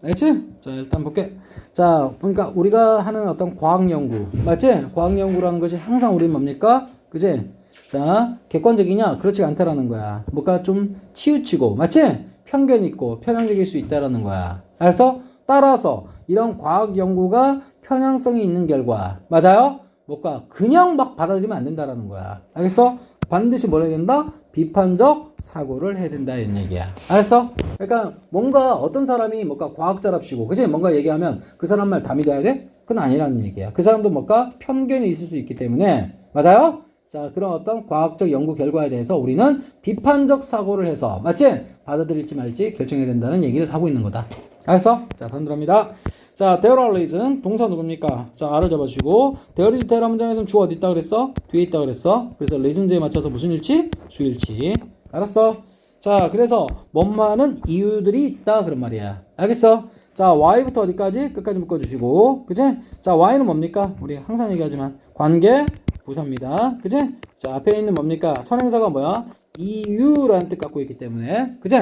알겠지? 자, 일단 볼게. 자, 보니까 우리가 하는 어떤 과학 연구, 맞지? 과학 연구라는 것이 항상 우리는 뭡니까? 그지? 자, 객관적이냐? 그렇지 않다라는 거야. 뭔가 좀 치우치고, 맞지? 편견 있고 편향적일 수 있다라는 거야. 그래서 따라서 이런 과학 연구가 편향성이 있는 결과, 맞아요? 뭔가 그냥 막 받아들이면 안 된다라는 거야. 알겠어? 반드시 뭘 해야 된다? 비판적 사고를 해야 된다 이런 얘기야. 알았어? 그러니까 뭔가 어떤 사람이 뭔가 과학자랍시고, 그치? 뭔가 얘기하면 그 사람 말 다 믿어야 돼? 그건 아니라는 얘기야. 그 사람도 뭔가 편견이 있을 수 있기 때문에, 맞아요? 자, 그런 어떤 과학적 연구 결과에 대해서 우리는 비판적 사고를 해서, 맞지? 받아들일지 말지 결정해야 된다는 얘기를 하고 있는 거다. 알았어? 자, 다음 들어갑니다. 자, there are reason. 동사 누굽니까? 자, R을 잡아주시고, there is there 문장에서는 주 어디 있다 그랬어? 뒤에 있다 그랬어? 그래서 reason제에 맞춰서 무슨 일치? 주일치. 알았어? 자, 그래서 뭐뭐하는 이유들이 있다 그런 말이야. 알겠어? 자, Y부터 어디까지? 끝까지 묶어주시고, 그치? 자, Y는 뭡니까? 우리 항상 얘기하지만 관계 부사입니다. 그치? 자, 앞에 있는 뭡니까? 선행사가 뭐야? 이유라는 뜻 갖고 있기 때문에, 그치?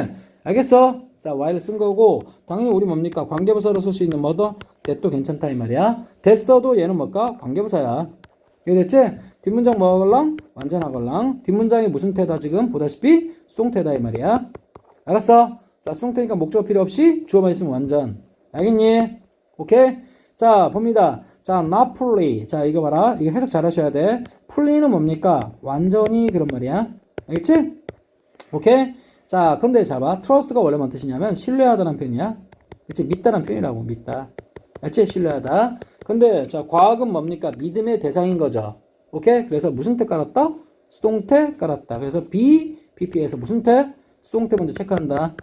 알겠어? 자, Y를 쓴 거고, 당연히 우리 뭡니까? 관계부사로 쓸 수 있는 뭐도 that도 괜찮다 이 말이야. that 써도 얘는 뭘까? 관계부사야. 이해됐지? 뒷문장 뭐 하걸랑? 완전하걸랑. 뒷문장이 무슨 태다 지금? 보다시피 수동태다 이 말이야. 알았어? 자, 수동태니까 목적 필요 없이 주어만 있으면 완전. 알겠니? 오케이? 자, 봅니다. 자, not fully. 자, 이거 봐라. 이거 해석 잘 하셔야 돼. fully는 뭡니까? 완전히 그런 말이야. 알겠지? 오케이? 자, 근데 잘 봐. trust가 원래 뭔 뜻이냐면 신뢰하다는 표현이야. 그치? 믿다는 표현이라고. 믿다. 알지? 신뢰하다. 근데 자, 과학은 뭡니까? 믿음의 대상인 거죠. 오케이? 그래서 무슨 태 깔았다? 수동태 깔았다. 그래서 BPP에서 무슨 태? 수동태 먼저 체크한다.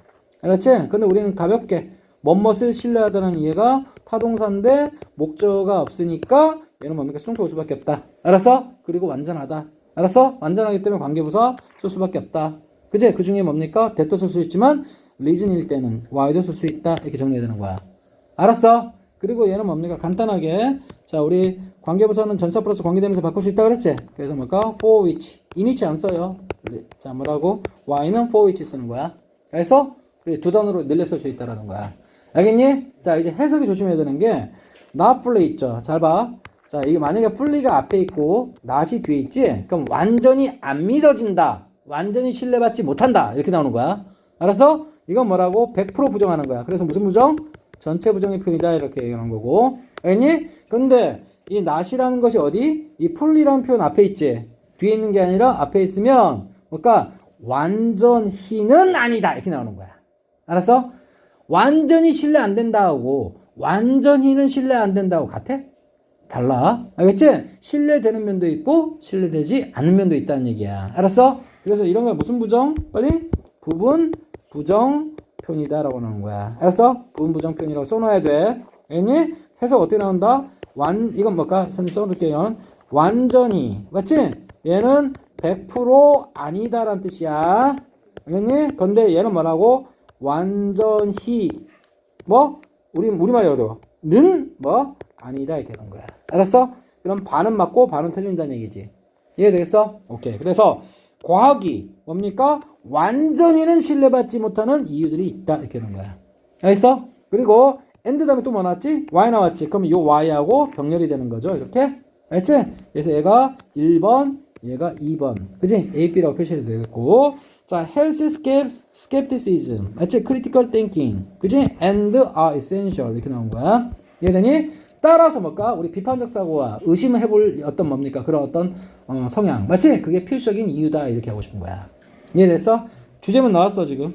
알았지? 근데 우리는 가볍게 뭐뭇을 신뢰하다는 이해가 타동사인데 목적어가 없으니까 얘는 뭡니까? 수동태 올 수밖에 없다. 알았어? 그리고 완전하다. 알았어? 완전하기 때문에 관계부사 쓸 수밖에 없다. 그제? 그 중에 뭡니까? that도 쓸 수 있지만 reason일 때는 why도 쓸 수 있다. 이렇게 정리해야 되는 거야. 알았어? 그리고 얘는 뭡니까? 간단하게 자, 우리 관계부사는 전사 플러스 관계대명사 바꿀 수 있다 그랬지? 그래서 뭘까? for which in which 안 써요. 자, 뭐라고? why는 for which 쓰는 거야. 그래서 두 단어로 늘려 쓸 수 있다라는 거야. 알겠니? 자, 이제 해석이 조심해야 되는 게 not fully 있죠. 잘 봐. 자, 이게 만약에 fully가 앞에 있고 not이 뒤에 있지? 그럼 완전히 안 믿어진다. 완전히 신뢰받지 못한다. 이렇게 나오는 거야. 알았어? 이건 뭐라고? 100% 부정하는 거야. 그래서 무슨 부정? 전체 부정의 표현이다. 이렇게 얘기하는 거고. 알겠니? 근데 이 not이라는 것이 어디? 이 fully라는 표현 앞에 있지? 뒤에 있는 게 아니라 앞에 있으면 뭔가 완전히는 아니다. 이렇게 나오는 거야. 알았어? 완전히 신뢰 안 된다고 완전히는 신뢰 안 된다고 같아? 달라. 알겠지? 신뢰되는 면도 있고 신뢰되지 않는 면도 있다는 얘기야. 알았어? 그래서 이런 거 무슨 부정? 빨리 부분 부정 표현이다 라고 나오는 거야. 알았어? 부분 부정 표현이라고 써놔야 돼. 알겠니? 해석 어떻게 나온다? 이건 뭘까? 선생님 써놓을게요. 완전히 맞지? 얘는 100% 아니다 라는 뜻이야. 알겠니? 근데 얘는 뭐라고? 완전히 뭐? 우리말이 어려워. 는 뭐? 아니다 이렇게 되는 거야. 알았어? 그럼 반은 맞고 반은 틀린다는 얘기지. 이해되겠어? 오케이. 그래서 과학이 뭡니까? 완전히는 신뢰받지 못하는 이유들이 있다 이렇게 되는 거야. 알겠어? 그리고 and 다음에 또 뭐 나왔지? y 나왔지. 그럼 요 y하고 병렬이 되는 거죠. 이렇게. 알겠지? 그래서 얘가 1번, 얘가 2번. 그지? A, B라고 표시해도 되겠고. 자, health skepticism. 맞지? critical thinking. 그지? and are essential. 이렇게 나온 거야. 이해되니? 따라서 뭘까? 우리 비판적 사고와 의심을 해볼 어떤 뭡니까? 그런 어떤 성향. 맞지? 그게 필수적인 이유다. 이렇게 하고 싶은 거야. 이해됐어? 주제문 나왔어, 지금.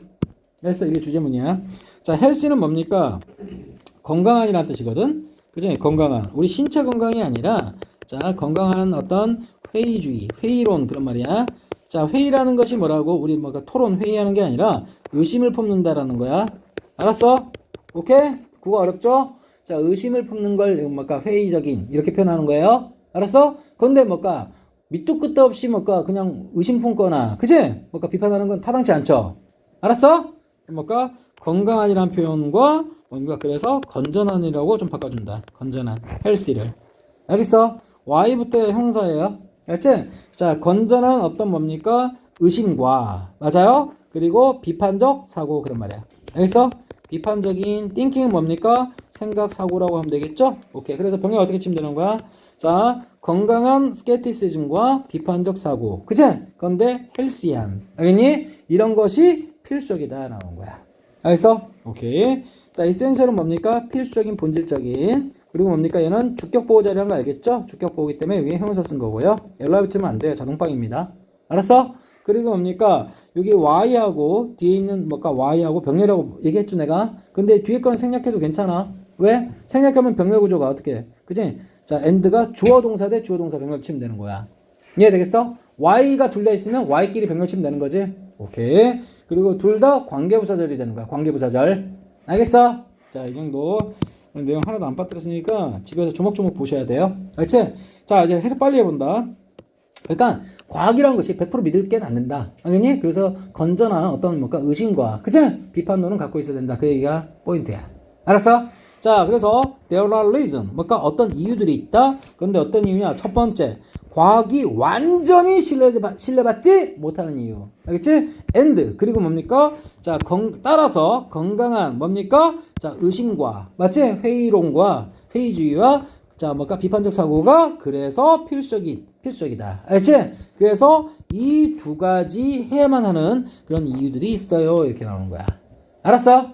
그래서 이게 주제문이야. 자, health는 뭡니까? 건강한이라는 뜻이거든? 그지? 건강한. 우리 신체 건강이 아니라, 자, 건강한 어떤 회의주의, 회의론, 그런 말이야. 자, 회의라는 것이 뭐라고? 우리 뭐가 토론, 회의하는 게 아니라 의심을 품는다라는 거야. 알았어? 오케이? 그거 어렵죠? 자, 의심을 품는 걸 뭐까 회의적인 이렇게 표현하는 거예요. 알았어? 그런데 뭐까 밑도 끝도 없이 뭐까 그냥 의심 품거나 그치? 뭐까 비판하는 건 타당치 않죠. 알았어? 뭐까 건강한이란 표현과 뭔가 그래서 건전한이라고 좀 바꿔준다. 건전한 헬시를. 알겠어? Y부터 형사예요. 알지? 자, 건전한 어떤 뭡니까? 의심과 맞아요? 그리고 비판적 사고 그런 말이야. 알겠어? 비판적인 thinking은 뭡니까? 생각, 사고라고 하면 되겠죠? 오케이. 그래서 병렬 어떻게 치면 되는 거야? 자, 건강한 skepticism과 비판적 사고. 그치? 그런데 healthy한. 알겠니? 이런 것이 필수적이다. 나온 거야. 알겠어? 오케이. 자, essential은 뭡니까? 필수적인, 본질적인. 그리고 뭡니까? 얘는 주격 보호자라는 거 알겠죠? 주격 보호기 때문에 위에 형용사 쓴 거고요. 연락 붙이면 안 돼요. 자동빵입니다. 알았어? 그리고 뭡니까? 여기 y하고 뒤에 있는 뭐까 y하고 병렬이라고 얘기했죠 내가. 근데 뒤에 거는 생략해도 괜찮아. 왜? 생략하면 병렬 구조가 어떻게 해? 그치? 자, and가 주어 동사 대 주어 동사 병렬 치면 되는 거야. 이해되겠어? y가 둘 다 있으면 y끼리 병렬 치면 되는 거지. 오케이. 그리고 둘 다 관계부사절이 되는 거야. 관계부사절. 알겠어? 자, 이 정도. 내용 하나도 안 빠뜨렸으니까 집에서 조목조목 보셔야 돼요. 알지? 자, 이제 해석 빨리 해본다. 그러니까 과학이라는 것이 100% 믿을 게 낫는다. 알겠니? 그래서 건전한 어떤 뭔가 의심과 그치? 비판론은 갖고 있어야 된다. 그 얘기가 포인트야. 알았어? 자, 그래서 there are reason. 뭔가 어떤 이유들이 있다. 그런데 어떤 이유냐? 첫 번째, 과학이 완전히 신뢰받지 못하는 이유. 알겠지? and 그리고 뭡니까? 자, 따라서 건강한 뭡니까? 자, 의심과 맞지? 회의론과 회의주의와 자, 뭔가 비판적 사고가 그래서 필수적이다. 알지? 그래서 이 두 가지 해야만 하는 그런 이유들이 있어요. 이렇게 나오는 거야. 알았어?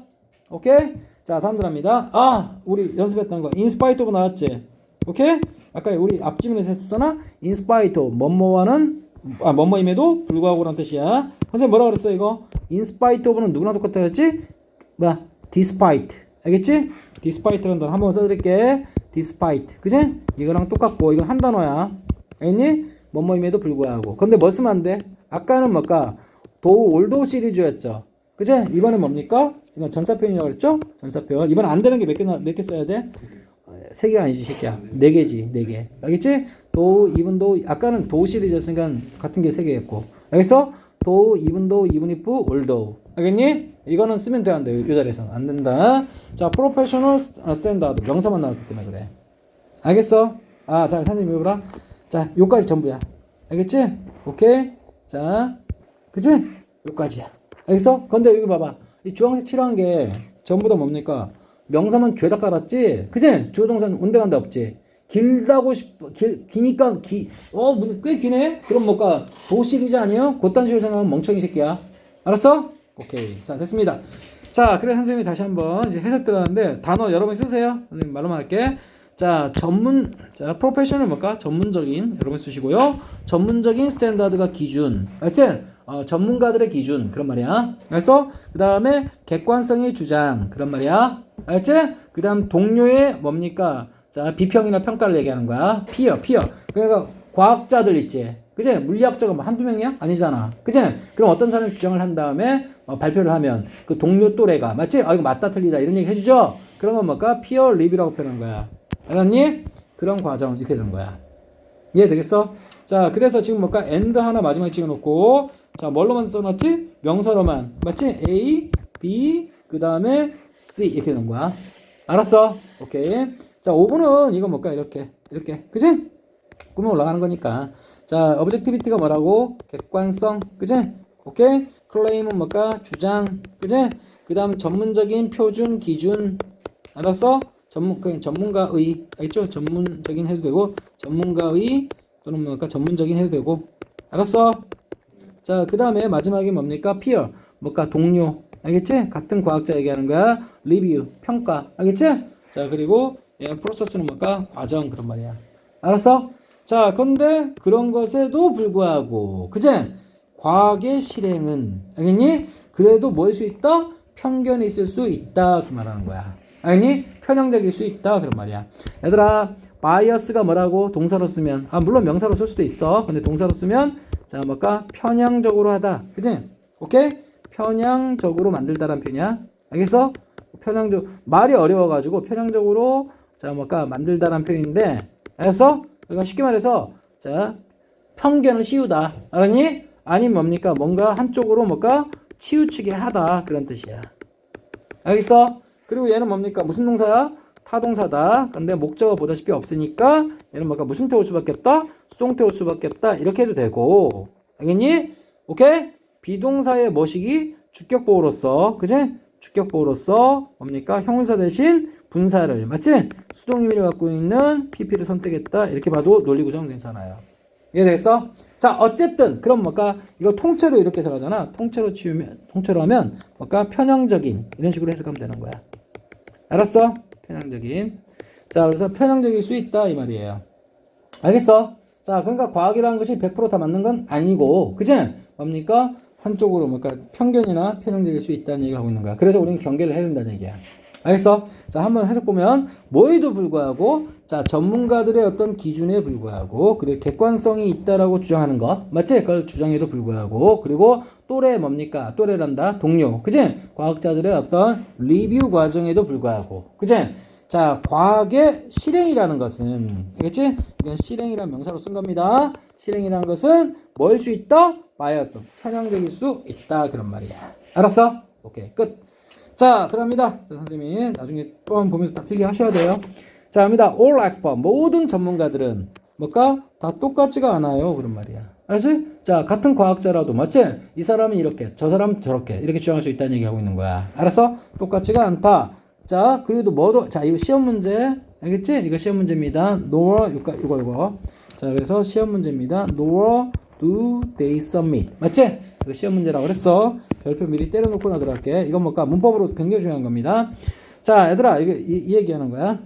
오케이? 자, 다음 들어갑니다. 아, 우리 연습했던 거. in spite of 나왔지? 오케이? 아까 우리 앞지문에서 했었나? in spite of 뭐뭐와는 뭐뭐임에도 불구하고라는 뜻이야. 선생님 뭐라 그랬어 이거? in spite of는 누구랑 똑같다 그랬지? 뭐야? despite. 알겠지? despite라는 단어 한번 써드릴게. despite. 그지? 이거랑 똑같고 이건 한 단어야. 알겠니? 뭐뭐임에도 불구하고. 근데 뭐 쓰면 안 돼? 아까는 뭘까? 올도 시리즈였죠. 그지? 이번엔 뭡니까? 지금 전사표현이라고 그랬죠? 전사표현. 이번엔 안 되는 게 몇 개 써야 돼? 3개가 아니지, 새끼야. 4개지, 4개. 알겠지? 아까는 시리즈였으니까 같은 게 3개였고. 알겠어? even if, although. 알겠니? 이거는 쓰면 돼, 안 돼? 이 자리에서는. 안 된다. 자, professional standard. 명사만 나왔기 때문에 그래. 알겠어? 자, 선생님 해보라. 자, 요까지 전부야. 알겠지? 오케이? 자, 그치? 요까지야. 알겠어? 근데 여기 봐봐. 이 주황색 칠한 게 전부 다 뭡니까? 명사만 죄다 깔았지? 그치? 주어동사는 온데간데 없지? 길다고 기니까 꽤 기네? 그럼 뭘까? 도시리즈 아니야? 그딴 식으로 생각하면 멍청이 새끼야. 알았어? 오케이. 자, 됐습니다. 자, 그래 선생님이 다시 한번 이제 해석 들어가는데 단어 여러분 쓰세요. 선생님 말로만 할게. 자, 프로페셔널 뭘까? 전문적인 여러분 쓰시고요. 전문적인 스탠다드가 기준. 알지? 전문가들의 기준 그런 말이야. 그래서 그 다음에 객관성의 주장 그런 말이야. 알지? 그 다음 동료의 뭡니까? 자, 비평이나 평가를 얘기하는 거야. 피어. 그러니까 과학자들 있지. 그치? 물리학자가 뭐 한두 명이야? 아니잖아. 그치? 그럼 어떤 사람이 주장을 한 다음에 발표를 하면 그 동료 또래가 맞지? 이거 맞다 틀리다 이런 얘기 해주죠? 그런 건 뭘까? 피어 리뷰라고 표현한 거야. 알았니? 그런 과정 이렇게 되는 거야. 이해되겠어? 자, 그래서 지금 뭘까? and 하나 마지막에 찍어놓고 자, 뭘로만 써놨지? 명사로만. 맞지? A, B, 그 다음에 C 이렇게 되는 거야. 알았어? 오케이. 자, 5번은 이거 뭘까? 이렇게. 그치? 꾸며 올라가는 거니까. 자, objectivity가 뭐라고? 객관성. 그치? 오케이? claim은 뭘까? 주장. 그치? 그 다음 전문적인 표준, 기준. 알았어? 전문가의. 알겠죠? 전문적인 해도 되고, 전문가의 또는 뭘까? 전문적인 해도 되고. 알았어? 자, 그 다음에 마지막에 뭡니까? peer. 뭘까? 동료. 알겠지? 같은 과학자 얘기하는 거야. review. 평가. 알겠지? 자, 그리고 프로세스는 뭘까? 과정. 그런 말이야. 알았어? 자, 근데 그런 것에도 불구하고, 그치? 과학의 실행은, 알겠니? 그래도 뭐일 수 있다? 편견이 있을 수 있다. 그 말하는 거야. 알겠니? 편향적일 수 있다. 그런 말이야. 얘들아, 바이어스가 뭐라고? 동사로 쓰면. 물론 명사로 쓸 수도 있어. 근데 동사로 쓰면, 자, 뭘까? 편향적으로 하다. 그치? 오케이? 편향적으로 만들다란 표현이야. 알겠어? 말이 어려워가지고 편향적으로, 자, 뭘까? 만들다란 표현인데, 알겠어? 그러니까 쉽게 말해서, 자, 편견을 씌우다. 알았니? 아니면 뭡니까? 뭔가 한쪽으로 뭘까? 치우치게 하다. 그런 뜻이야. 알겠어? 그리고 얘는 뭡니까? 무슨 동사야? 타동사다. 근데 목적어 보다시피 없으니까 얘는 뭔가 무슨 태울 수밖에 없다? 수동 태울 수밖에 없다. 이렇게 해도 되고. 알겠니? 오케이? 비동사의 뭐시기? 주격보호로서. 그지? 주격보로서 뭡니까? 형용사 대신 분사를, 맞지? 수동 의미를 갖고 있는 PP를 선택했다. 이렇게 봐도 논리 구성 괜찮아요. 이해되겠어? 자, 어쨌든 그럼 뭘까? 이거 통째로 이렇게 해석하잖아. 통째로 하면 뭘까? 편향적인 이런 식으로 해석하면 되는 거야. 알았어? 편향적인. 자, 그래서 편향적일 수 있다 이 말이에요. 알겠어? 자, 그러니까 과학이라는 것이 100%다 맞는 건 아니고, 그지? 뭡니까? 한쪽으로 뭘까? 편견이나 편향적일 수 있다는 얘기를 하고 있는 거야. 그래서 우리는 경계를 해야 된다는 얘기야. 알겠어? 자, 한번 해석 보면 뭐에도 불구하고, 자, 전문가들의 어떤 기준에 불구하고, 그리고 객관성이 있다라고 주장하는 것, 맞지? 그걸 주장에도 불구하고, 그리고 또래 뭡니까? 또래란다, 동료, 그지? 과학자들의 어떤 리뷰 과정에도 불구하고, 그지? 자, 과학의 실행이라는 것은, 알겠지? 이건 실행이라는 명사로 쓴 겁니다. 실행이라는 것은 뭘 수 있다? 바이어스, 편향적일 수 있다, 그런 말이야. 알았어? 오케이, 끝. 자, 들어갑니다. 자, 선생님이 나중에 또 한번 보면서 다 필기하셔야 돼요. 자, 갑니다. All expert, 모든 전문가들은 뭘까? 다 똑같지가 않아요, 그런 말이야. 알았지? 자, 같은 과학자라도, 맞지? 이 사람은 이렇게, 저 사람은 저렇게, 이렇게 주장할 수 있다는 얘기하고 있는 거야. 알았어? 똑같지가 않다. 자, 그리고 뭐도, 자, 이거 시험 문제, 알겠지? 이거 시험 문제입니다. Nor, 이거. 자, 그래서 시험 문제입니다. Nor do they submit. 맞지? 이거 시험 문제라고 그랬어. 별표 미리 때려놓고 나 들어갈게. 이건 뭘까? 문법으로 굉장히 중요한 겁니다. 자, 얘들아, 이거 이 얘기하는 거야.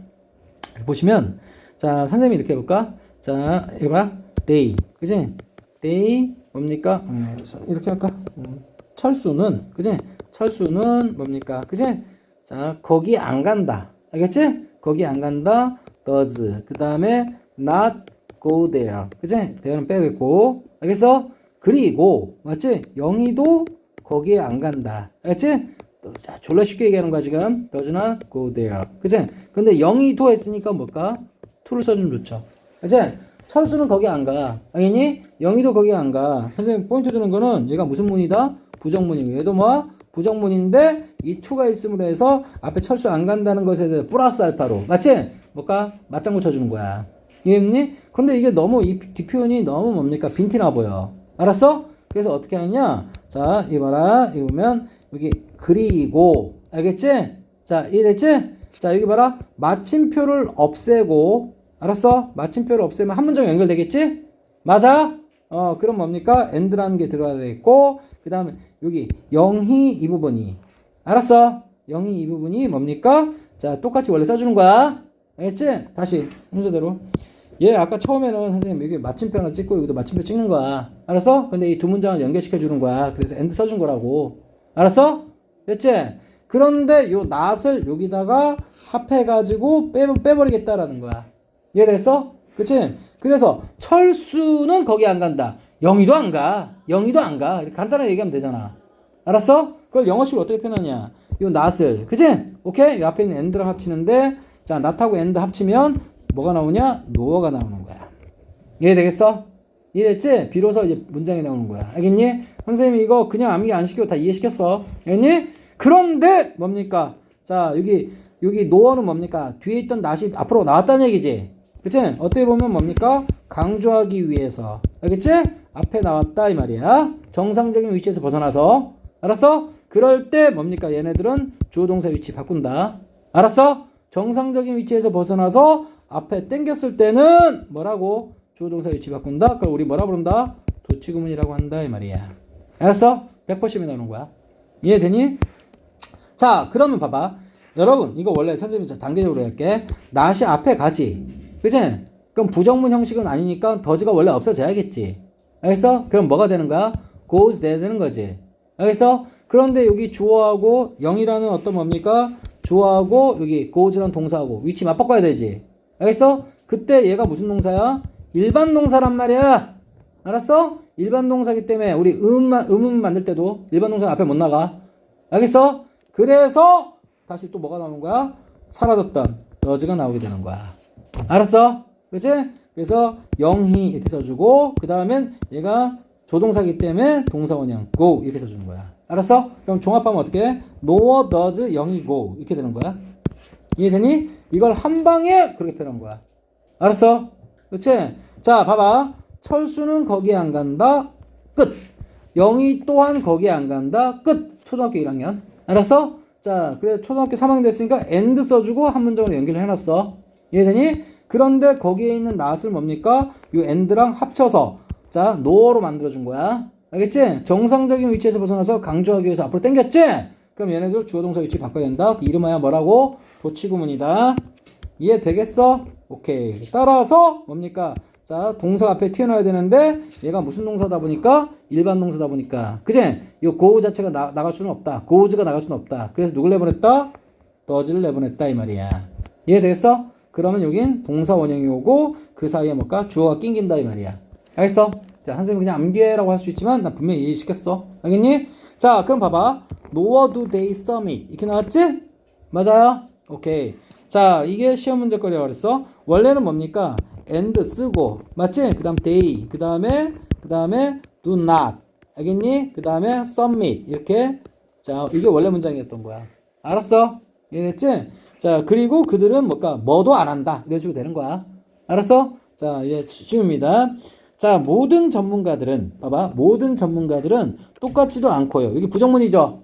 보시면, 자, 선생님이 이렇게 해볼까? 자, 이거 봐. they. 그지? they, 뭡니까? 이렇게 할까? 철수는, 그지? 철수는 뭡니까? 그지? 자, 거기 안 간다. 알겠지? 거기 안 간다. does. 그 다음에 not go there. 그치? there는 빼겠고. 알겠어? 그리고, 맞지? 영희도 거기에 안 간다. 알겠지? 자, 졸라 쉽게 얘기하는 거야, 지금. does not go there. 그치? 근데 영희도 했으니까 뭘까? to를 써주면 좋죠. 그치? 철수는 거기 안 가. 알겠니? 영희도 거기 안 가. 선생님 포인트 드는 거는 얘가 무슨 문이다? 부정문이고. 얘도 뭐? 부정문인데 이 to가 있음으로 해서 앞에 철수 안 간다는 것에 대해 플러스 알파로. 맞지? 뭘까? 맞장구 쳐주는 거야. 이해했니? 근데 이게 너무 이 뒷표현이 너무 뭡니까? 빈티나 보여. 알았어? 그래서 어떻게 하느냐? 자, 이거 봐라. 이거 보면 여기 그리고 알겠지? 자, 이해됐지? 자, 여기 봐라. 마침표를 없애고 알았어? 마침표를 없애면 한 문장 연결되겠지? 맞아? 그럼 뭡니까? and라는 게 들어가야 되겠고 그 다음에 여기 영희 이 부분이 알았어? 영희 이 부분이 뭡니까? 자, 똑같이 원래 써주는 거야. 알겠지? 다시 순서대로 얘 아까 처음에는 선생님 여기 마침표 하나 찍고 여기도 마침표 찍는 거야. 알았어? 근데 이 두 문장을 연결시켜 주는 거야. 그래서 and 써준 거라고. 알았어? 됐지? 그런데 요 not을 여기다가 합해가지고 빼버리겠다라는 거야. 이해됐어? 그치? 그래서 철수는 거기 안 간다. 영희도 안 가. 영희도 안 가. 이렇게 간단하게 얘기하면 되잖아. 알았어? 그걸 영어식으로 어떻게 표현하냐? 요 not을. 그치? 오케이? 이 앞에 있는 and랑 합치는데 자, not하고 and 합치면 뭐가 나오냐? no가 나오는 거야. 이해되겠어? 이해됐지? 비로소 이제 문장이 나오는 거야. 알겠니? 선생님이 이거 그냥 암기 안 시키고 다 이해시켰어. 알겠니? 그런데 뭡니까? 자, 여기 no는 뭡니까? 뒤에 있던 not이 앞으로 나왔다는 얘기지. 그치? 어떻게 보면 뭡니까? 강조하기 위해서. 알겠지? 앞에 나왔다 이 말이야. 정상적인 위치에서 벗어나서. 알았어? 그럴 때 뭡니까? 얘네들은 주어 동사 위치 바꾼다. 알았어? 정상적인 위치에서 벗어나서 앞에 땡겼을 때는 뭐라고? 주어 동사 위치 바꾼다. 그걸 우리 뭐라 부른다? 도치구문이라고 한다 이 말이야. 알았어? 100%이 나오는 거야. 이해되니? 자, 그러면 봐봐. 여러분, 이거 원래 선생님이 단계적으로 할게. not이 앞에 가지. 그치? 그럼 부정문 형식은 아니니까 더즈가 원래 없어져야겠지. 알겠어? 그럼 뭐가 되는 거야? goes 돼야 되는 거지. 알겠어? 그런데 여기 주어하고 0이라는 어떤 뭡니까? 주어하고 여기 goes라는 동사하고 위치 맞바꿔야 되지. 알겠어? 그때 얘가 무슨 동사야? 일반 동사란 말이야. 알았어? 일반 동사기 때문에 우리 음은 만들 때도 일반 동사 앞에 못 나가. 알겠어? 그래서 다시 또 뭐가 나오는 거야? 사라졌던 does가 나오게 되는 거야. 알았어? 그치? 그래서 영희 이렇게 써주고 그 다음엔 얘가 조동사기 때문에 동사원형 go 이렇게 써주는 거야. 알았어? 그럼 종합하면 어떻게 해? nor does 영희 go 이렇게 되는 거야. 이해되니? 이걸 한 방에 그렇게 표현한 거야. 알았어? 그치? 자, 봐봐. 철수는 거기에 안 간다. 끝. 영희 또한 거기에 안 간다. 끝. 초등학교 1학년. 알았어? 자, 그래 초등학교 3학년 됐으니까 and 써주고 한 문장으로 연결을 해놨어. 이해되니? 그런데 거기에 있는 not을 뭡니까? 이 and랑 합쳐서 자 no로 만들어준 거야. 알겠지? 정상적인 위치에서 벗어나서 강조하기 위해서 앞으로 당겼지? 그럼 얘네들 주어 동사 위치 바꿔야 된다. 이름하여 뭐라고? 도치구문이다. 이해되겠어? 오케이. 따라서 뭡니까? 자, 동사 앞에 튀어나와야 되는데 얘가 무슨 동사다 보니까 일반 동사다 보니까 그지? 이 go 자체가 나갈 수는 없다. goes가 나갈 수는 없다. 그래서 누굴 내보냈다? does를 내보냈다 이 말이야. 이해되겠어? 그러면 여긴 동사 원형이 오고 그 사이에 뭘까? 주어가 낑긴다 이 말이야. 알겠어? 자, 선생님 그냥 암기해라고 할 수 있지만 나 분명히 이해시켰어. 알겠니? 자, 그럼 봐봐. nor do they submit 이렇게 나왔지? 맞아요? 오케이. 자, 이게 시험 문제거리라고 그랬어. 원래는 뭡니까? and 쓰고 맞지? 그 다음 they 그 다음에 do not 알겠니? 그 다음에 submit 이렇게 자 이게 원래 문장이었던 거야. 알았어? 이해됐지? 자 그리고 그들은 뭘까? 뭐도 안 한다 이래 주고 되는 거야. 알았어? 자 이제 쉬웁니다. 자 모든 전문가들은 봐봐 모든 전문가들은 똑같지도 않고요. 여기 부정문이죠?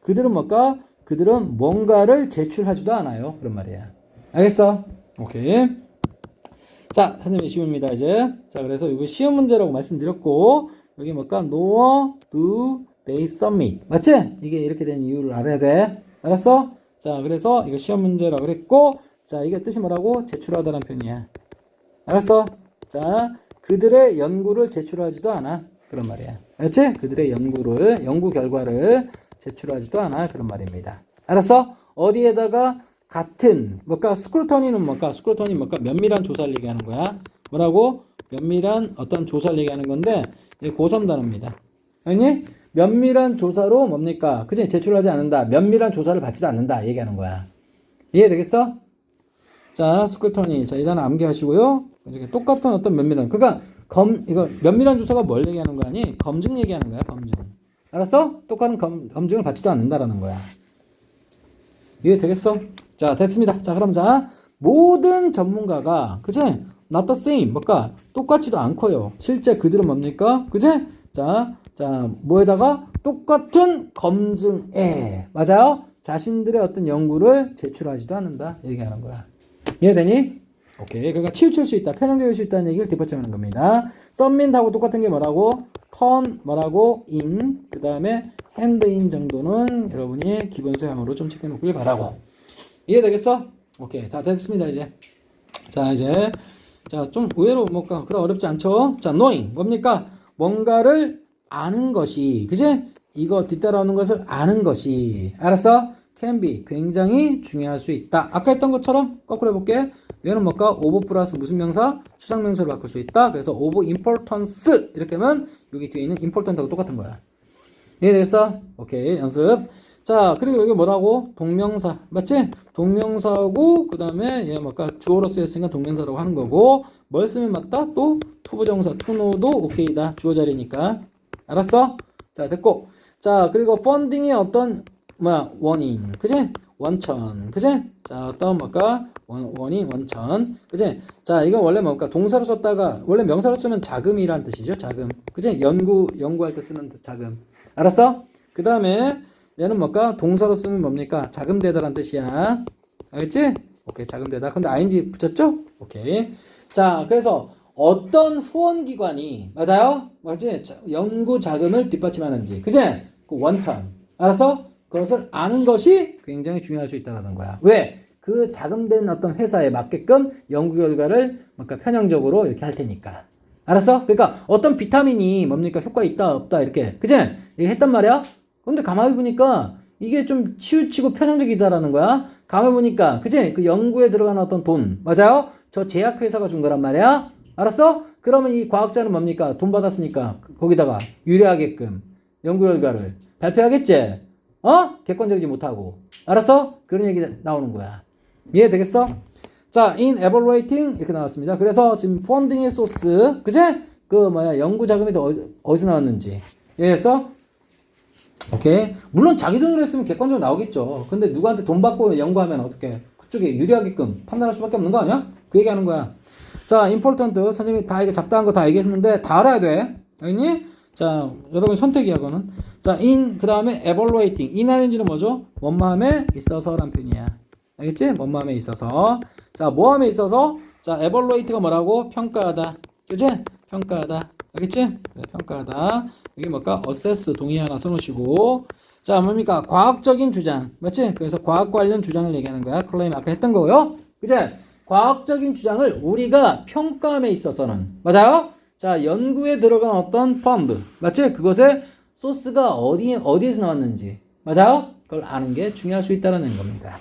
그들은 뭘까? 그들은 뭔가를 제출하지도 않아요. 그런 말이야. 알겠어? 오케이. 자, 선생님이 쉬웁니다, 이제. 자, 그래서 이거 시험 문제라고 말씀드렸고, 여기 뭘까? nor do they submit. 맞지? 이게 이렇게 된 이유를 알아야 돼. 알았어? 자, 그래서 이거 시험 문제라고 그랬고, 자, 이게 뜻이 뭐라고? 제출하다라는 표현이야. 알았어? 자, 그들의 연구를 제출하지도 않아. 그런 말이야. 알았지? 그들의 연구 결과를 제출하지도 않아. 그런 말입니다. 알았어? 어디에다가 같은 뭘까? 스크루터니는 뭘까? 스크루터니 뭘까? 면밀한 조사를 얘기하는 거야. 뭐라고? 면밀한 어떤 조사를 얘기하는 건데 이게 고3 단어입니다. 아니? 면밀한 조사로 뭡니까? 그치? 제출하지 않는다. 면밀한 조사를 받지도 않는다. 얘기하는 거야. 이해되겠어? 자, 스크루터니. 자, 이 단어 암기하시고요. 똑같은 어떤 면밀한. 그러니까 이거 면밀한 조사가 뭘 얘기하는 거 아니? 검증 얘기하는 거야. 검증. 알았어? 똑같은 검증을 받지도 않는다라는 거야. 이해되겠어? 자, 됐습니다. 자, 그럼 자, 모든 전문가가, 그치? not the same. 뭘까? 똑같지도 않고요. 실제 그들은 뭡니까? 그치? 자, 뭐에다가? 똑같은 검증에, 맞아요? 자신들의 어떤 연구를 제출하지도 않는다. 얘기하는 거야. 이해되니? 오케이. 그러니까 치우칠 수 있다. 편향될 수 있다는 얘기를 뒷받침하는 겁니다. submit하고 똑같은 게 뭐라고? turn, 뭐라고? in, 그 다음에 hand in 정도는 여러분이 기본 소양으로 좀 챙겨놓길 바라고. 이해되겠어? 오케이. 다 됐습니다, 이제. 자, 이제. 자, 좀 의외로 뭔가 그다 어렵지 않죠? 자, knowing. 뭡니까? 뭔가를 아는 것이. 그지? 이거 뒤따라오는 것을 아는 것이. 알았어? can be. 굉장히 중요할 수 있다. 아까 했던 것처럼 거꾸로 해볼게. 얘는 뭘까? of 플러스 무슨 명사? 추상명사로 바꿀 수 있다. 그래서 of importance. 이렇게 하면 여기 뒤에 있는 important하고 똑같은 거야. 이해되겠어? 오케이. 연습. 자, 그리고 여기 뭐라고? 동명사. 맞지? 동명사고, 그 다음에 얘 뭘까? 주어로 쓰였으니까 동명사라고 하는 거고, 뭘 쓰면 맞다? 또, 투부정사, 투노도 오케이다. 주어 자리니까. 알았어? 자, 됐고. 자, 그리고 펀딩의 어떤, 원인. 그지? 원천. 그지? 자, 어떤 뭘까? 원인, 원천. 그지? 자, 이건 원래 뭘까? 동사로 썼다가, 원래 명사로 쓰면 자금이란 뜻이죠. 자금. 그지? 연구할 때 쓰는 자금. 알았어? 그 다음에, 얘는 뭘까? 동사로 쓰면 뭡니까? 자금되다란 뜻이야. 알겠지? 오케이, 자금되다. 근데 ing 붙였죠? 오케이. 자, 그래서 어떤 후원기관이, 맞아요? 맞지? 연구 자금을 뒷받침하는지. 그지? 그 원천. 알았어? 그것을 아는 것이 굉장히 중요할 수 있다는 거야. 왜? 그 자금된 어떤 회사에 맞게끔 연구 결과를 뭔가 편향적으로 이렇게 할 테니까. 알았어? 그러니까 어떤 비타민이 뭡니까? 효과 있다, 없다, 이렇게. 그지? 이게 했단 말이야? 근데 가만히 보니까 이게 좀 치우치고 편향적이다라는 거야. 가만히 보니까, 그치? 그 연구에 들어가는 어떤 돈, 맞아요? 저 제약회사가 준 거란 말이야. 알았어? 그러면 이 과학자는 뭡니까? 돈 받았으니까 거기다가 유리하게끔 연구 결과를 발표하겠지? 객관적이지 못하고. 알았어? 그런 얘기 나오는 거야. 이해되겠어? 자, in evaluating 이렇게 나왔습니다. 그래서 지금 펀딩의 소스, 그치? 연구 자금이 어디서 나왔는지. 이해했어? 오케이. 물론 자기 돈으로 했으면 객관적으로 나오겠죠. 근데 누구한테 돈 받고 연구하면 어떻게? 그쪽에 유리하게끔 판단할 수밖에 없는 거 아니야? 그 얘기하는 거야. 자, important. 선생님이 다 이게 잡다한 거 다 얘기했는데 다 알아야 돼. 알겠니? 자, 여러분 선택이야, 그거는. 자, in, 그 다음에 evaluating. ining는 뭐죠? 뭔 마음에 있어서란 표현이야. 알겠지? 뭔 마음에 있어서. 자, 뭐함에 있어서? 자, evaluate가 뭐라고? 평가하다. 그치? 평가하다. 알겠지? 네, 평가하다. 이게 뭘까? assess 동의 하나 써놓으시고. 자, 뭡니까? 과학적인 주장. 맞지? 그래서 과학 관련 주장을 얘기하는 거야. 클레임 아까 했던 거고요. 그치? 과학적인 주장을 우리가 평가함에 있어서는. 맞아요? 자, 연구에 들어간 어떤 펀드. 맞지? 그것의 소스가 어디에서 나왔는지. 맞아요? 그걸 아는 게 중요할 수 있다는 겁니다.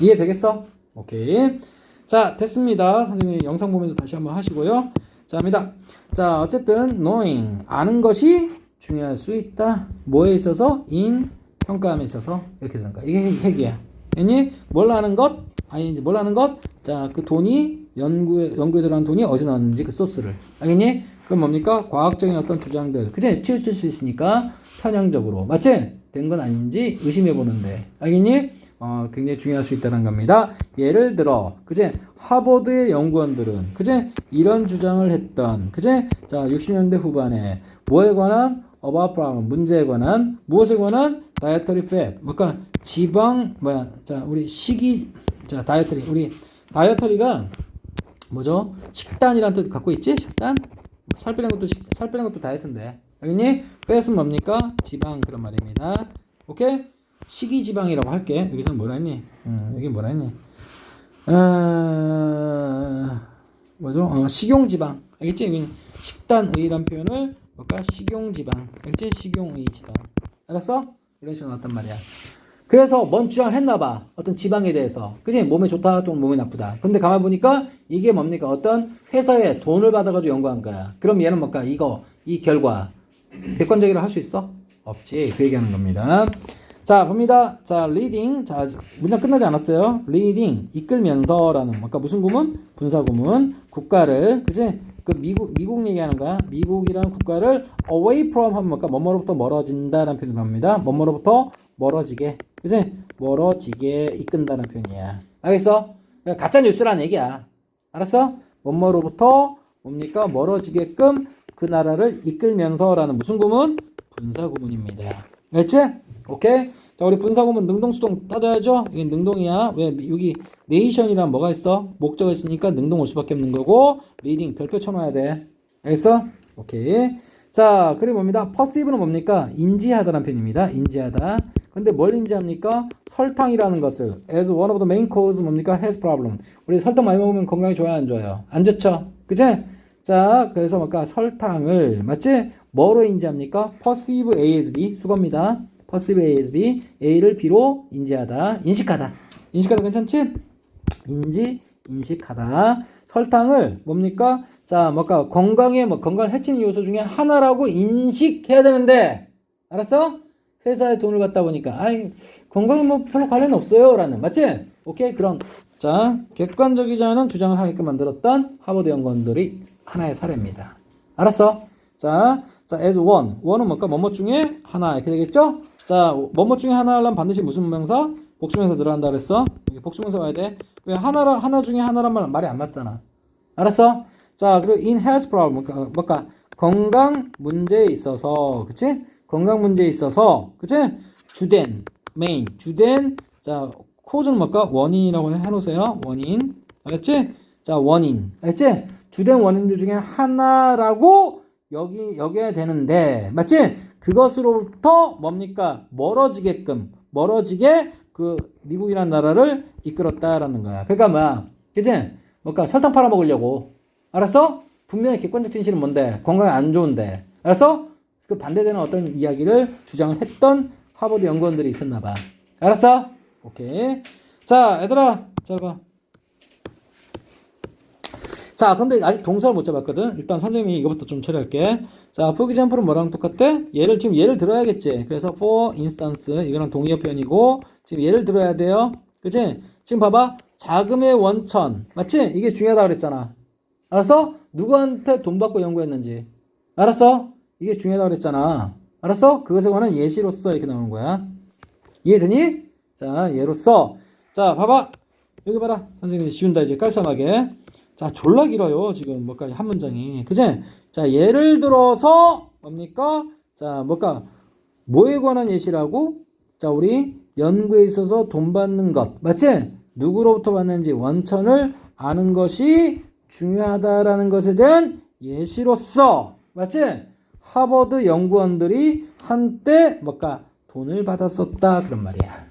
이해되겠어? 오케이. 자, 됐습니다. 선생님이 영상 보면서 다시 한번 하시고요. 자, 입니다. 자, 어쨌든 knowing 아는 것이 중요할 수 있다. 뭐에 있어서? in 평가함에 있어서 이렇게 되는 거야. 이게 핵이야. 아니 뭘 아는 것? 아니 이제 뭘 아는 것? 자, 그 돈이 연구에 들어간 돈이 어디서 나왔는지 그 소스를. 알겠니? 그럼 뭡니까? 과학적인 어떤 주장들. 그치? 치우칠 수 있으니까 편향적으로. 맞지? 된 건 아닌지 의심해 보는데. 알겠니? 굉장히 중요할 수 있다는 겁니다. 예를 들어, 그제 하버드의 연구원들은 그제 이런 주장을 했던, 그제 자 60년대 후반에 뭐에 관한 about problem 문제에 관한 무엇에 관한 dietary fat, 그러니까 지방 자 우리 식이 자 우리 다이어터리가 뭐죠? 식단이라는 뜻 갖고 있지? 식단? 살 빼는 것도 다이어트인데. 알겠니? fat은 뭡니까? 지방 그런 말입니다. 오케이? 식이지방이라고 할게. 여기서 뭐라 했니? 여기 뭐라 했니? 뭐죠? 식용지방. 알겠지? 여기 식단의란 표현을 뭘까? 식용지방. 알겠지? 식용의지방. 알았어? 이런 식으로 나왔단 말이야. 그래서 뭔 주장을 했나봐. 어떤 지방에 대해서. 그치? 몸에 좋다, 또는 몸에 나쁘다. 근데 가만 보니까 이게 뭡니까? 어떤 회사에 돈을 받아가지고 연구한 거야. 그럼 얘는 뭘까? 이 결과. 객관적이라고 할 수 있어? 없지. 그 얘기하는 겁니다. 자, 봅니다. 자, reading. 자, 문장 끝나지 않았어요. reading. 이끌면서라는, 아까 무슨 구문? 분사 구문. 국가를, 그치? 그 미국 얘기하는 거야. 미국이라는 국가를 away from 하면 뭘까? 뭐뭐로부터 멀어진다라는 표현을 합니다. 뭐뭐로부터 멀어지게. 그치? 멀어지게 이끈다는 표현이야. 알겠어? 가짜 뉴스라는 얘기야. 알았어? 뭐뭐로부터 뭡니까? 멀어지게끔 그 나라를 이끌면서라는 무슨 구문? 분사 구문입니다. 알겠지? 오케이? 자, 우리 분사구문 능동수동 따져야죠? 이게 능동이야. 왜? 여기 네이션이란 뭐가 있어? 목적이 있으니까 능동 올 수밖에 없는 거고, 리딩 별표 쳐놔야 돼. 알겠어? 오케이. 자, 그리고 뭡니다? perceive는 뭡니까? 인지하다라는 표현입니다. 인지하다. 근데 뭘 인지합니까? 설탕이라는 것을 as one of the main cause 뭡니까? health problem. 우리 설탕 많이 먹으면 건강이 좋아요, 안 좋아요? 안 좋죠? 그치? 자, 그래서 뭘까? 설탕을, 맞지? 뭐로 인지합니까? perceive A as B, 수거입니다. perceive A as B, A를 B로 인지하다, 인식하다. 인식하다 괜찮지? 인식하다. 설탕을 뭡니까? 자, 뭘까? 건강에 건강을 해치는 요소 중에 하나라고 인식해야 되는데, 알았어? 회사에 돈을 받다 보니까, 건강에 별로 관련 없어요. 라는, 맞지? 오케이? 그런, 자, 객관적이지 않은 주장을 하게끔 만들었던 하버드 연구원들이 하나의 사례입니다. 알았어? 자, as one. one은 뭘까? 뭐뭐 중에 하나. 이렇게 되겠죠? 자, 뭐뭐 중에 하나 하려면 반드시 무슨 명사? 복수명사 들어간다 그랬어? 여기 복수명사 와야 돼. 왜 하나 중에 하나란 말이 안 맞잖아. 알았어? 자, 그리고 in health problem. 뭘까? 건강 문제에 있어서. 그치? 건강 문제에 있어서. 그치? 주된, main. 주된, 자, 코즈는 뭘까? 원인이라고 해놓으세요. 원인. 알겠지? 자, 원인. 알겠지? 주된 원인들 중에 하나라고 여겨야 되는데, 맞지? 그것으로부터 뭡니까? 멀어지게 그 미국이라는 나라를 이끌었다라는 거야. 그러니까 뭐야? 그치? 뭘까? 설탕 팔아먹으려고. 알았어? 분명히 객관적 진실은 뭔데? 건강에 안 좋은데. 알았어? 그 반대되는 어떤 이야기를 주장을 했던 하버드 연구원들이 있었나 봐. 알았어? 오케이. 자, 얘들아. 잘 봐. 자, 근데 아직 동사를 못 잡았거든. 일단 선생님이 이거부터 좀 처리할게. 자, for example은 뭐랑 똑같대? 지금 예를 들어야겠지. 그래서 for instance 이거랑 동의어 표현이고 지금 예를 들어야 돼요. 그치? 지금 봐봐. 자금의 원천. 맞지? 이게 중요하다 그랬잖아. 알았어? 누구한테 돈 받고 연구했는지. 알았어? 이게 중요하다 그랬잖아. 알았어? 그것에 관한 예시로서 이렇게 나오는 거야. 이해되니? 자, 예로서. 자, 봐봐. 여기 봐라. 선생님이 지운다 이제 깔쌈하게. 자, 졸라 길어요. 지금 뭐까지 한 문장이. 그제? 자, 예를 들어서 뭡니까? 자, 뭐에 관한 예시라고? 자, 우리 연구에 있어서 돈 받는 것. 맞지? 누구로부터 받는지 원천을 아는 것이 중요하다라는 것에 대한 예시로서. 맞지? 하버드 연구원들이 한때 돈을 받았었다. 그런 말이야.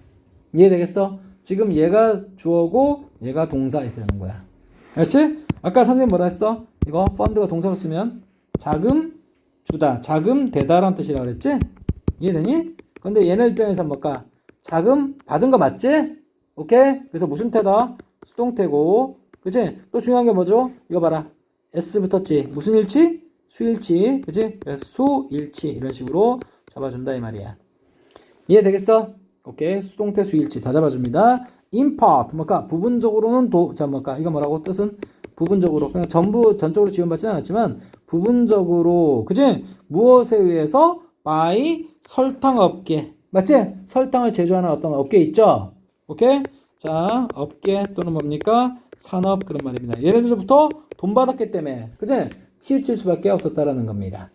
이해되겠어? 지금 얘가 주어고 얘가 동사 이렇게 되는 거야. 알았지? 아까 선생님 뭐라 했어? 이거 펀드가 동사로 쓰면 자금 주다, 자금 대다라는 뜻이라고 그랬지? 이해되니? 근데 얘네 입장에서 자금 받은 거 맞지? 오케이? 그래서 무슨 태다? 수동태고, 그치? 또 중요한 게 뭐죠? 이거 봐라. S 붙었지? 무슨 일치? 수일치, 그치? 그래서 수일치 이런 식으로 잡아준다 이 말이야. 이해되겠어? 오케이. 수동태 수일치 다 잡아줍니다. in part, 부분적으로는 이거 뭐라고 뜻은? 부분적으로, 그냥 전적으로 지원받지는 않았지만, 부분적으로, 그치? 무엇에 의해서? by 설탕업계. 맞지? 설탕을 제조하는 어떤 업계 있죠? 오케이? 자, 업계 또는 산업 그런 말입니다. 얘네들부터 돈 받았기 때문에, 그치? 치우칠 수밖에 없었다라는 겁니다.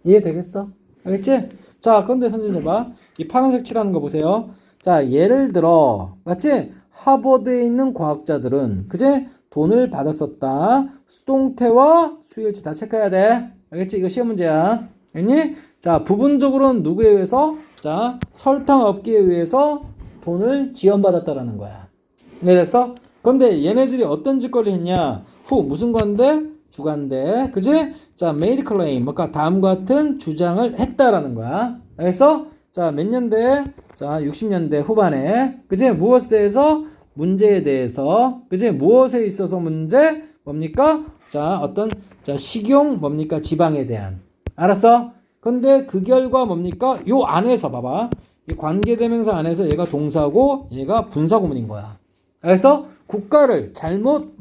이해되겠어? 알겠지? 자, 그런데 선생님 봐. 이 파란색 칠하는 거 보세요. 자, 예를 들어, 맞지? 하버드에 있는 과학자들은, 그제? 돈을 받았었다. 수동태와 수일치 다 체크해야 돼. 알겠지? 이거 시험 문제야. 알겠니? 자, 부분적으로는 누구에 의해서? 자, 설탕 업계에 의해서 돈을 지원받았다라는 거야. 이해됐어? 그런데 얘네들이 어떤 짓거리 했냐? 무슨 관대? 주관대. 그지? 자, made claim. 다음과 같은 주장을 했다라는 거야. 알겠어? 자, 몇 년대? 자, 60년대 후반에. 그지? 무엇에 대해서? 문제에 대해서. 그지? 무엇에 있어서 문제? 자, 식용 지방에 대한. 알았어? 근데 그 결과 요 안에서 봐봐. 이 관계대명사 안에서 얘가 동사고 얘가 분사구문인 거야. 알겠어? 국가를 잘못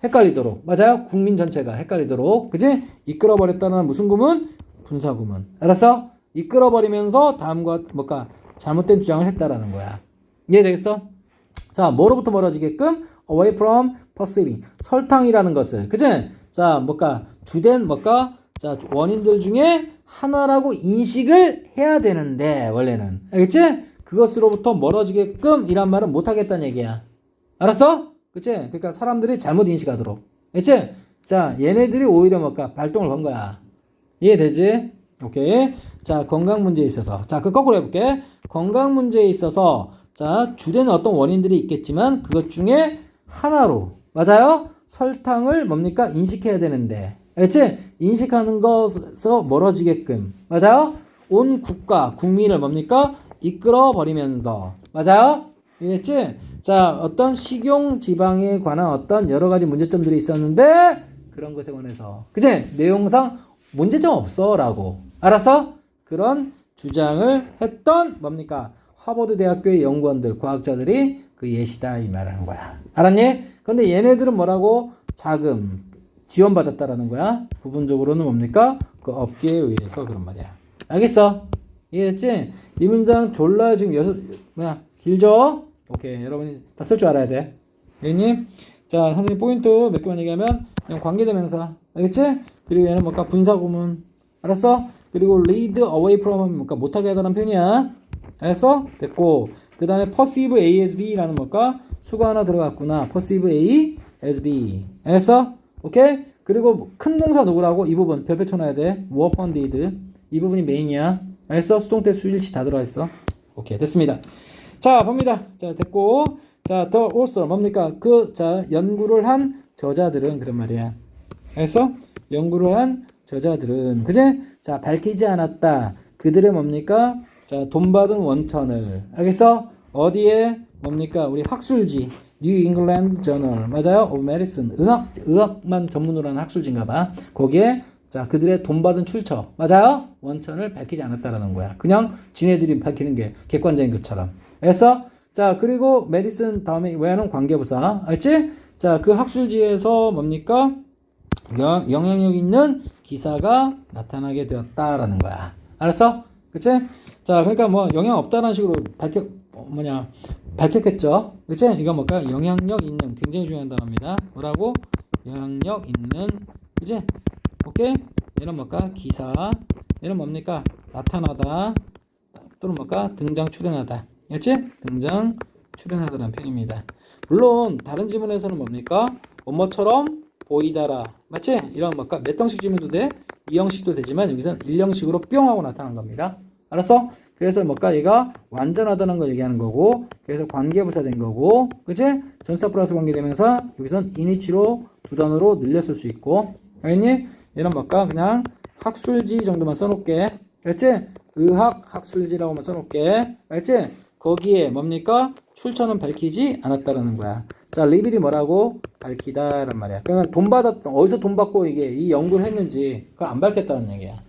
헷갈리도록. 맞아요? 국민 전체가 헷갈리도록. 그지? 이끌어버렸다는 무슨 구문? 분사구문. 알았어? 이끌어버리면서 다음과 잘못된 주장을 했다라는 거야. 이해되겠어? 자, 뭐로부터 멀어지게끔? away from perceiving. 설탕이라는 것을. 그지? 자, 주된 자, 원인들 중에 하나라고 인식을 해야 되는데, 원래는. 알겠지? 그것으로부터 멀어지게끔 이란 말은 못하겠다는 얘기야. 알았어? 그치? 그러니까 사람들이 잘못 인식하도록. 그치? 자, 얘네들이 오히려 발동을 건 거야. 이해되지? 오케이. 자, 건강 문제에 있어서. 자, 그 거꾸로 해볼게. 건강 문제에 있어서, 자, 주된 어떤 원인들이 있겠지만, 그것 중에 하나로. 맞아요? 설탕을 인식해야 되는데. 알겠지? 인식하는 것에서 멀어지게끔. 맞아요? 온 국민을 이끌어버리면서. 맞아요? 이해했지? 자, 어떤 식용 지방에 관한 어떤 여러 가지 문제점들이 있었는데, 그런 것에 관해서. 그치? 내용상 문제점 없어. 라고. 알았어? 그런 주장을 했던, 하버드 대학교의 연구원들, 과학자들이 그 예시다. 이 말하는 거야. 알았니? 근데 얘네들은 뭐라고? 자금, 지원받았다라는 거야. 부분적으로는 그 업계에 의해서 그런 말이야. 알겠어? 이해했지? 이 문장 졸라 지금 길죠? 오케이. 여러분이 다 쓸 줄 알아야 돼. 알겠니? 자, 선생님 포인트 몇 개만 얘기하면, 그냥 관계대명사. 알겠지? 그리고 얘는 분사구문. 알았어? 그리고 lead away from 못하게 하다는 표현이야. 알았어? 됐고. 그 다음에 perceive A as B라는 수가 하나 들어갔구나. perceive A as B. 알았어? 오케이? 그리고 큰 동사 누구라고? 이 부분 별표 쳐놔야 돼. were funded. 이 부분이 메인이야. 알았어? 수동태 수일치 다 들어가 있어. 오케이. 됐습니다. 자, 봅니다. 자, 됐고. 자, the author. 자, 연구를 한 저자들은 그런 말이야. 알았어? 연구를 한 저자들은. 그제? 자, 밝히지 않았다. 그들의 자, 돈 받은 원천을. 알겠어? 어디에? 우리 학술지. 뉴 잉글랜드 저널. 맞아요? of medicine. 의학만 전문으로 하는 학술지인가 봐. 거기에 자, 그들의 돈 받은 출처. 맞아요? 원천을 밝히지 않았다라는 거야. 그냥 지네들이 밝히는 게 객관적인 것처럼. 알겠어? 자, 그리고 메디슨 다음에 왜는 관계부사. 알지? 자, 그 학술지에서 영향력 있는 기사가 나타나게 되었다라는 거야. 알았어? 그치? 자, 그러니까 영향 없다라는 식으로 밝혔겠죠? 그치? 이거 영향력 있는, 굉장히 중요한 단어입니다. 뭐라고? 영향력 있는, 그치? 오케이? 얘는 뭘까? 기사. 얘는 뭡니까? 나타나다. 또는 뭘까? 등장, 출현하다. 알지? 등장, 출현하다라는 표현입니다. 물론 다른 지문에서는 뭡니까? 뭐뭐처럼 보이다라. 맞지? 이런 뭘까? 몇 형식 지문도 돼? 2형식도 되지만 여기서는 1형식으로 뿅 하고 나타난 겁니다. 알았어? 그래서 뭘까? 얘가 완전하다는 걸 얘기하는 거고, 그래서 관계부사 된 거고, 그치? 전사 플러스 관계되면서 여기선 인위치로 두 단어로 늘렸을 수 있고, 알겠니? 얘는 뭘까? 그냥 학술지 정도만 써놓을게. 알겠지? 의학 학술지라고만 써놓을게. 알겠지? 거기에 뭡니까? 출처는 밝히지 않았다라는 거야. 자, 리빌이 뭐라고? 밝히다란 말이야. 그러니까 돈 받았던, 어디서 돈 받고 이게 이 연구를 했는지, 그거 안 밝혔다는 얘기야.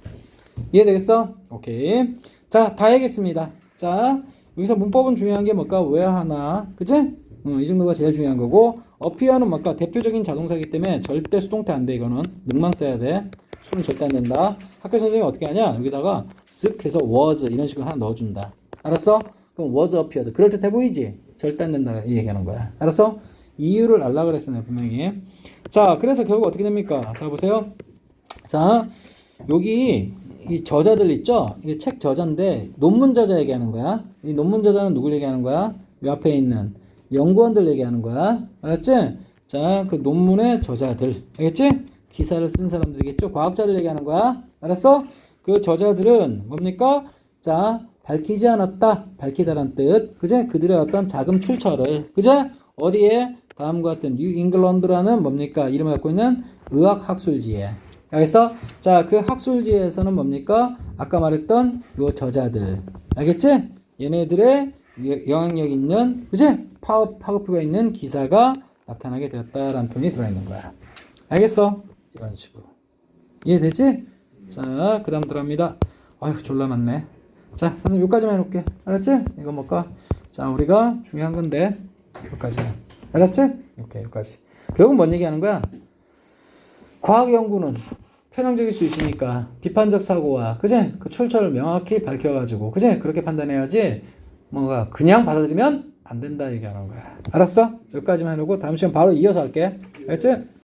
이해되겠어? 오케이. 자, 다 해야겠습니다. 자, 여기서 문법은 중요한 게 뭘까? 왜 하나? 그치? 이 정도가 제일 중요한 거고, appear는 뭘까? 대표적인 자동사이기 때문에 절대 수동태 안 돼, 이거는. 능만 써야 돼. 수는 절대 안 된다. 학교 선생님이 어떻게 하냐? 여기다가 쓱 해서 was 이런 식으로 하나 넣어준다. 알았어? 그럼 was appeared. 그럴듯해 보이지? 절대 안 된다. 이 얘기하는 거야. 알았어? 이유를 알라 그랬어, 내가 분명히. 자, 그래서 결국 어떻게 됩니까? 자, 보세요. 자, 여기 이 저자들 있죠? 이게 책 저자인데 논문 저자 얘기하는 거야. 이 논문 저자는 누굴 얘기하는 거야? 이 앞에 있는 연구원들 얘기하는 거야. 알았지? 자, 그 논문의 저자들. 알겠지? 기사를 쓴 사람들이겠죠? 과학자들 얘기하는 거야. 알았어? 그 저자들은 뭡니까? 자, 밝히지 않았다. 밝히다란 뜻. 그제? 그들의 어떤 자금 출처를. 그제? 어디에? 다음과 같은 뉴 잉글랜드라는 뭡니까? 이름을 갖고 있는 의학 학술지에. 알겠어? 자, 그 학술지에서는 뭡니까? 아까 말했던 요 저자들. 알겠지? 얘네들의 영향력 있는, 그치? 파급표가 있는 기사가 나타나게 되었다라는 표현이 들어있는 거야. 알겠어? 이런 식으로. 이해되지? 자, 그 다음 들어갑니다. 아휴, 졸라 많네. 자, 선생님 여기까지만 해놓을게. 알았지? 이거 뭘까? 자, 우리가 중요한 건데, 여기까지. 알았지? 오케이, 여기까지. 결국 뭔 얘기하는 거야? 과학 연구는 편향적일 수 있으니까 비판적 사고와 그제 그 출처를 명확히 밝혀가지고 그제 그렇게 판단해야지 뭔가 그냥 받아들이면 안 된다 얘기하는 거야. 알았어? 여기까지만 해놓고 다음 시간 바로 이어서 할게. 알았지?